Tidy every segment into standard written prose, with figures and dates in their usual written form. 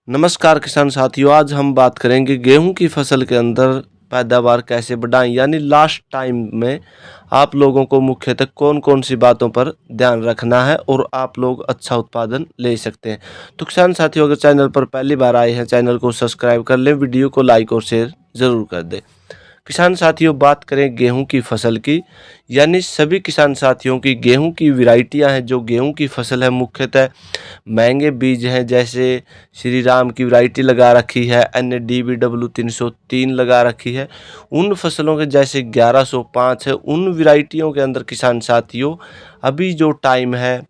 नमस्कार किसान साथियों, आज हम बात करेंगे गेहूं की फसल के अंदर पैदावार कैसे बढ़ाएं। यानी लास्ट टाइम में आप लोगों को मुख्यतः कौन कौन सी बातों पर ध्यान रखना है और आप लोग अच्छा उत्पादन ले सकते हैं। तो किसान साथियों, अगर चैनल पर पहली बार आए हैं, चैनल को सब्सक्राइब कर लें, वीडियो को लाइक और शेयर ज़रूर कर दें। किसान साथियों, बात करें गेहूं की फसल की, यानी सभी किसान साथियों की गेहूं की वैरायटियां हैं। जो गेहूं की फसल है मुख्यतः महंगे बीज हैं, जैसे श्री राम की वैरायटी लगा रखी है, NDBW 303 लगा रखी है। उन फसलों के जैसे 1105 है, उन वैरायटियों के अंदर किसान साथियों अभी जो टाइम है,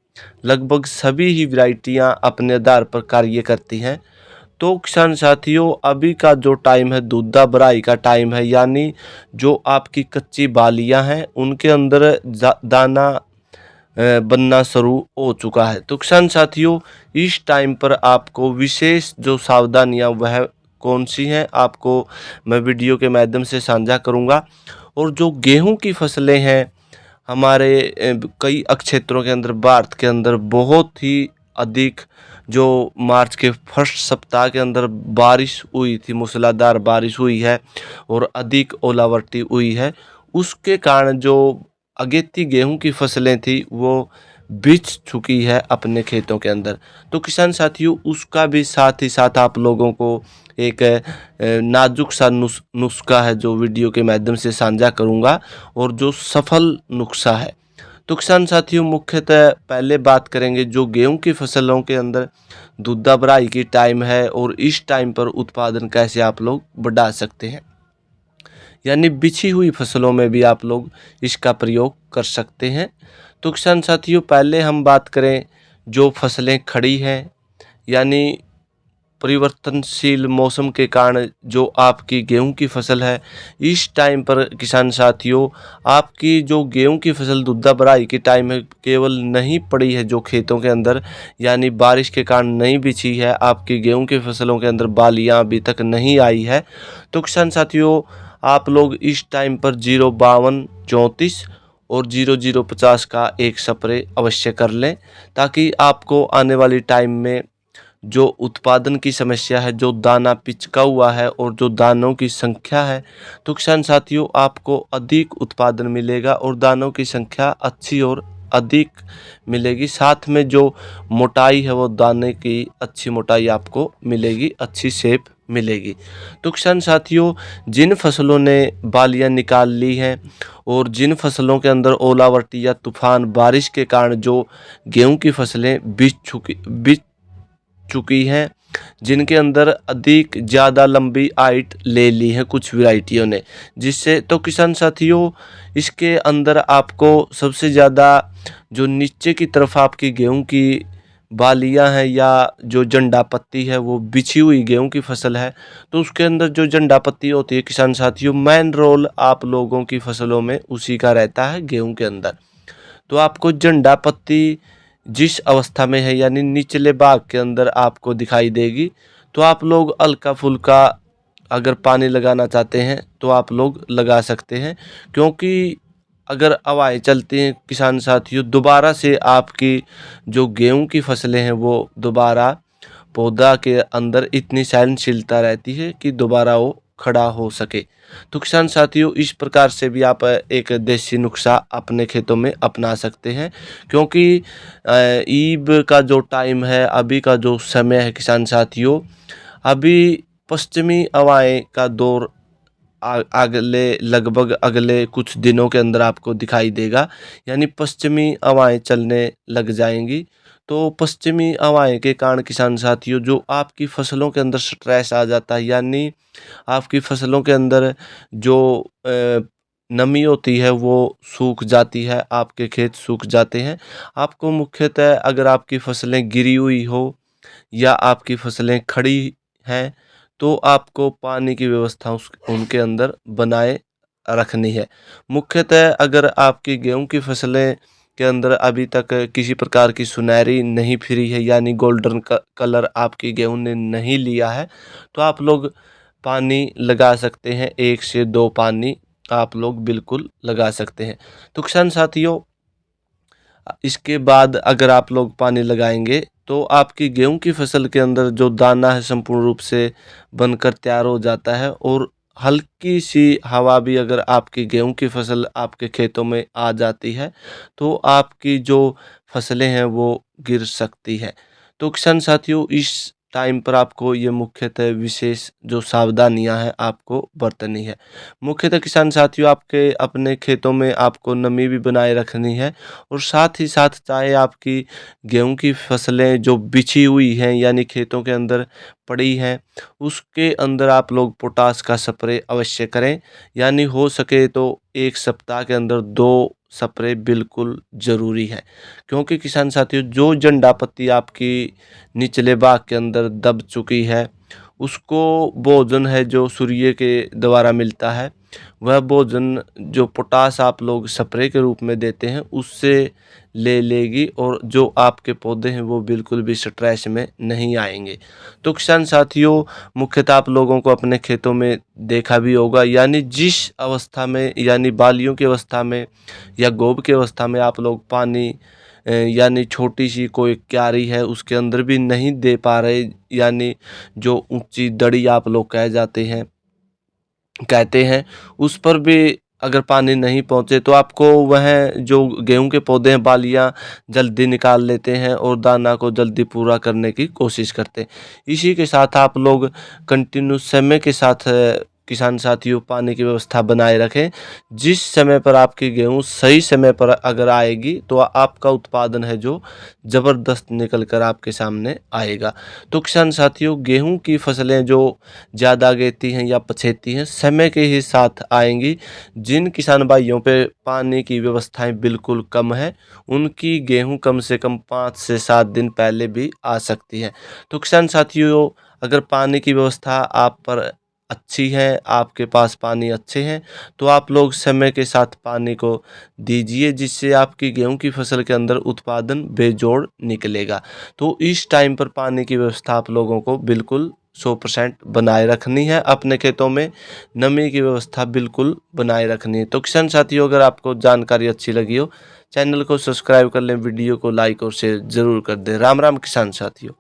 लगभग सभी ही वैरायटियां अपने आधार पर कार्य करती हैं। तो किसान साथियों, अभी का जो टाइम है दूधा भराई का टाइम है, यानी जो आपकी कच्ची बालियां हैं उनके अंदर दाना बनना शुरू हो चुका है। तो किसान साथियों, इस टाइम पर आपको विशेष जो सावधानियां वह कौन सी हैं, आपको मैं वीडियो के माध्यम से साझा करूंगा। और जो गेहूं की फसलें हैं हमारे कई क्षेत्रों के अंदर, भारत के अंदर बहुत ही अधिक जो मार्च के फर्स्ट सप्ताह के अंदर बारिश हुई थी, मूसलाधार बारिश हुई है और अधिक ओलावृष्टि हुई है। उसके कारण जो अगेती गेहूं की फसलें थी वो बिछ चुकी है अपने खेतों के अंदर। तो किसान साथियों, उसका भी साथ ही साथ आप लोगों को एक नाजुक सा नुस्खा है जो वीडियो के माध्यम से साझा करूंगा, और जो सफल नुस्खा है। तो किसान साथियों, मुख्यतः पहले बात करेंगे जो गेहूं की फसलों के अंदर दूधा भराई की टाइम है और इस टाइम पर उत्पादन कैसे आप लोग बढ़ा सकते हैं। यानी बिछी हुई फसलों में भी आप लोग इसका प्रयोग कर सकते हैं। तो किसान साथियों, पहले हम बात करें जो फसलें खड़ी हैं, यानी परिवर्तनशील मौसम के कारण जो आपकी गेहूं की फसल है, इस टाइम पर किसान साथियों आपकी जो गेहूं की फसल दूधा भराई की टाइम है केवल नहीं पड़ी है जो खेतों के अंदर, यानी बारिश के कारण नहीं बिछी है, आपकी गेहूं की फसलों के अंदर बालियां अभी तक नहीं आई है। तो किसान साथियों, आप लोग इस टाइम पर 05234 और 0050 का एक स्प्रे अवश्य कर लें, ताकि आपको आने वाली टाइम में जो उत्पादन की समस्या है, जो दाना पिचका हुआ है और जो दानों की संख्या है, तो किसान साथियों आपको अधिक उत्पादन मिलेगा और दानों की संख्या अच्छी और अधिक मिलेगी। साथ में जो मोटाई है वो दाने की अच्छी मोटाई आपको मिलेगी, अच्छी शेप मिलेगी। तो किसान साथियों, जिन फसलों ने बालियां निकाल ली हैं और जिन फसलों के अंदर ओलावृष्टि या तूफान बारिश के कारण जो गेहूं की फसलें बिछ चुकी हैं, जिनके अंदर अधिक ज़्यादा लंबी हाइट ले ली है कुछ वैरायटियों ने, जिससे तो किसान साथियों इसके अंदर आपको सबसे ज़्यादा जो नीचे की तरफ आपकी गेहूं की बालियां हैं या जो जंडा पत्ती है वो बिछी हुई गेहूं की फसल है, तो उसके अंदर जो जंडा पत्ती होती है किसान साथियों, मेन रोल आप लोगों की फसलों में उसी का रहता है गेहूं के अंदर। तो आपको जंडा पत्ती जिस अवस्था में है, यानी निचले भाग के अंदर आपको दिखाई देगी, तो आप लोग हल्का फुल्का अगर पानी लगाना चाहते हैं तो आप लोग लगा सकते हैं। क्योंकि अगर हवाएं चलती हैं किसान साथियों, दोबारा से आपकी जो गेहूं की फसलें हैं वो दोबारा पौधा के अंदर इतनी सहनशीलता रहती है कि दोबारा वो खड़ा हो सके। तो किसान साथियों, इस प्रकार से भी आप एक देसी नुस्खा अपने खेतों में अपना सकते हैं। क्योंकि ईब का जो टाइम है, अभी का जो समय है किसान साथियों, अभी पश्चिमी हवाएं का दौर अगले लगभग अगले कुछ दिनों के अंदर आपको दिखाई देगा, यानी पश्चिमी हवाएं चलने लग जाएंगी। तो पश्चिमी हवाएं के कारण किसान साथियों जो आपकी फसलों के अंदर स्ट्रेस आ जाता है, यानी आपकी फसलों के अंदर जो नमी होती है वो सूख जाती है, आपके खेत सूख जाते हैं। आपको मुख्यतः अगर आपकी फसलें गिरी हुई हो या आपकी फसलें खड़ी हैं, तो आपको पानी की व्यवस्था उनके अंदर बनाए रखनी है। मुख्यतः अगर आपकी गेहूं की फसलें के अंदर अभी तक किसी प्रकार की सुनहरी नहीं फिरी है, यानी गोल्डन कलर आपकी गेहूं ने नहीं लिया है, तो आप लोग पानी लगा सकते हैं, 1 से 2 पानी आप लोग बिल्कुल लगा सकते हैं। तो किसान साथियों, इसके बाद अगर आप लोग पानी लगाएंगे तो आपकी गेहूं की फसल के अंदर जो दाना है संपूर्ण रूप से बनकर तैयार हो जाता है, और हल्की सी हवा भी अगर आपकी गेहूं की फसल आपके खेतों में आ जाती है तो आपकी जो फसलें हैं वो गिर सकती है। तो किसान साथियों, इस टाइम पर आपको ये मुख्यतः विशेष जो सावधानियां हैं आपको बरतनी है। मुख्यतः किसान साथियों, आपके अपने खेतों में आपको नमी भी बनाए रखनी है, और साथ ही साथ चाहे आपकी गेहूं की फसलें जो बिछी हुई हैं यानी खेतों के अंदर पड़ी हैं, उसके अंदर आप लोग पोटास का स्प्रे अवश्य करें। यानी हो सके तो 1 सप्ताह के अंदर 2 स्प्रे बिल्कुल ज़रूरी है। क्योंकि किसान साथियों, जो जंडा पत्ती आपकी निचले भाग के अंदर दब चुकी है, उसको भोजन है जो सूर्य के द्वारा मिलता है, वह भोजन जो पोटास आप लोग स्प्रे के रूप में देते हैं उससे ले लेगी, और जो आपके पौधे हैं वो बिल्कुल भी स्ट्रेस में नहीं आएंगे। तो किसान साथियों, मुख्यतः आप लोगों को अपने खेतों में देखा भी होगा, यानी जिस अवस्था में यानी बालियों की अवस्था में या गोब की अवस्था में आप लोग पानी यानी छोटी सी कोई क्यारी है उसके अंदर भी नहीं दे पा रहे, यानी जो ऊंची दड़ी आप लोग कहते हैं उस पर भी अगर पानी नहीं पहुंचे तो आपको वह जो गेहूं के पौधे हैं बालियां जल्दी निकाल लेते हैं और दाना को जल्दी पूरा करने की कोशिश करते हैं। इसी के साथ आप लोग कंटिन्यू समय के साथ किसान साथियों पानी की व्यवस्था बनाए रखें। जिस समय पर आपकी गेहूं सही समय पर अगर आएगी तो आपका उत्पादन है जो ज़बरदस्त निकल कर आपके सामने आएगा। तो किसान साथियों, गेहूं की फसलें जो ज़्यादा अगेती हैं या पछेती हैं समय के ही साथ आएंगी। जिन किसान भाइयों पे पानी की व्यवस्थाएं बिल्कुल कम है, उनकी गेहूं कम से कम 5 से 7 दिन पहले भी आ सकती है। तो किसान साथियों, अगर पानी की व्यवस्था आप पर अच्छी है, आपके पास पानी अच्छे हैं, तो आप लोग समय के साथ पानी को दीजिए, जिससे आपकी गेहूं की फसल के अंदर उत्पादन बेजोड़ निकलेगा। तो इस टाइम पर पानी की व्यवस्था आप लोगों को बिल्कुल 100% बनाए रखनी है। अपने खेतों में नमी की व्यवस्था बिल्कुल बनाए रखनी है। तो किसान साथियों, अगर आपको जानकारी अच्छी लगी हो, चैनल को सब्सक्राइब कर लें, वीडियो को लाइक और शेयर जरूर कर दें। राम राम किसान साथियों।